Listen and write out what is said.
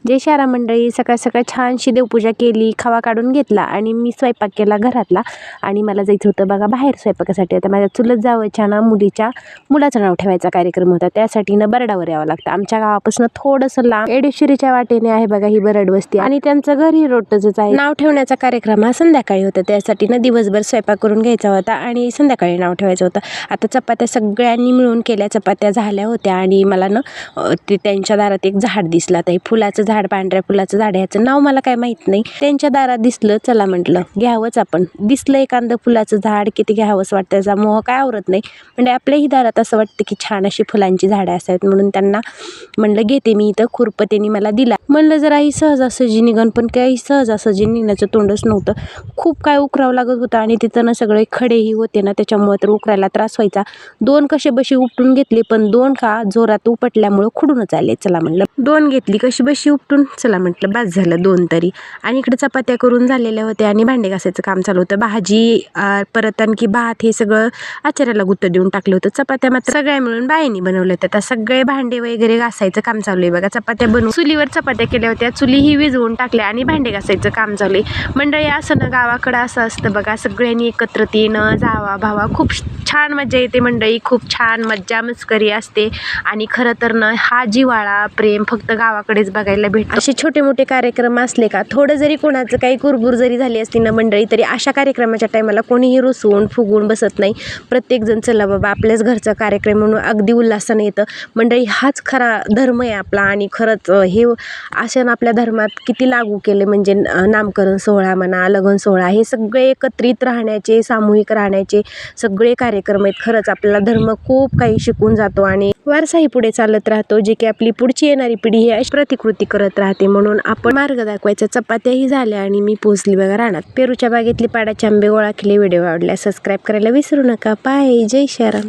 जय श्रीराम मंडळी. सकाळ सकाळ छानशी देवपूजा केली, खवा काढून घेतला आणि मी स्वयंपाक केला घरातला. आणि मला जायचं होतं बघा बाहेर स्वयंपाकासाठी. आता माझ्या चुलत जावच्या ना मुलाचं नाव ठेवायचा कार्यक्रम होता, त्यासाठी ना बरडावर यावं लागतं. आमच्या गावापासून थोडंसं लांब एडेश्वरीच्या वाटेने आहे बघा ही बरड वस्ती, आणि त्यांचं घरी रोडच आहे. नाव ठेवण्याचा कार्यक्रम हा संध्याकाळी होता, त्यासाठी ना दिवसभर स्वयंपाक करून घ्यायचा होता आणि संध्याकाळी नाव ठेवायचं होतं. आता चपात्या सगळ्यांनी मिळून केल्या, चपात्या झाल्या होत्या आणि मला ना ते त्यांच्या दारात एक झाड दिसलं. आता फुलाचं झाड, पांढऱ्या फुलाचं झाड, ह्याचं नाव मला काय माहित नाही. त्यांच्या दारात दिसलं, चला म्हटलं घ्यावंच आपण. दिसलं एखादं फुलाचं झाड, किती घ्यावंच वाटतं, त्याचा मोह काय आवरत नाही. म्हणजे आपल्याही दारात असं वाटतं की छान अशी फुलांची झाडं असावीत, म्हणून त्यांना म्हणलं घेते मी. इथं खुरपं त्यांनी मला दिला. म्हणलं जरा ही सहजासहजी निघन, पण काही सहजासहजी निघण्याचं तोंडच नव्हतं. खूप काय उकरावं लागत होतं आणि तिथं ना सगळे खडेही होते ना, त्याच्यामुळे तर उकरायला त्रास व्हायचा. 2 कसे बशी उपटून घेतली, पण 2 का जोरात उपटल्यामुळं खुडूनच आले. चला म्हटलं 2 घेतली, कशी बशी उपटून, चला म्हटलं बस झालं 2 तरी. आणि इकडे चपात्या करून झालेल्या होत्या आणि भांडे घासायचं काम चालू होतं. भाजी परत आणखी भात हे सगळं आचार्याला गुत्त देऊन टाकलं होतं. चपात्या मात्र सगळ्या मिळून बाईंनी बनवल्या होत्या. आता सगळे भांडे वगैरे घासायचं काम चालू आहे बघा. चपात्या बनवून चुलीवर चपात्या केल्या होत्या, चुलीही विझवून टाकल्या आणि भांडे घासायचं काम चालू आहे. मंडळी असं ना गावाकडं असं असतं बघा, सगळ्यांनी एकत्र येणं, जावा भावा, खूप छान मजा येते मंडळी. खूप छान मज्जा मस्करी असते आणि खरं तर ना हा जिव्हाळा प्रेम फक्त गावाकडेच बघायला भेटतो. असे छोटे मोठे कार्यक्रम असले का, थोडं जरी कोणाचं काही कुरबुर जरी झाली असती ना मंडळी, तरी अशा कार्यक्रमाच्या टायमाला कोणीही रुसवून फुगून बसत नाही. प्रत्येकजण चला बाबा आपल्याच घरचा कार्यक्रम म्हणून अगदी उल्हासाने येतं. मंडळी हाच खरा धर्म आहे आपला. आणि खरंच हे अशा आपल्या धर्मात किती लागू केले, म्हणजे नामकरण सोहळा म्हणा, लग्न सोहळा, हे सगळे एकत्रित राहण्याचे, सामूहिक राहण्याचे सगळे कार्यक्रम आहेत. खरंच आपल्याला धर्म खूप काही शिकून जातो आणि वारसाही पुढे चालत राहतो, जे की आपली पुढची येणारी पिढी ही अशी प्रतिकृती करत राहते. म्हणून आपण मार्ग दाखवायचा. चपात्याही झाल्या आणि मी पोहोचली बघा रानात. पेरूच्या बागेतली पाडाचे आंबे गोळा केले. व्हिडिओ आवडल्यास सबस्क्राईब करायला विसरू नका. बाय. जय श्रीराम.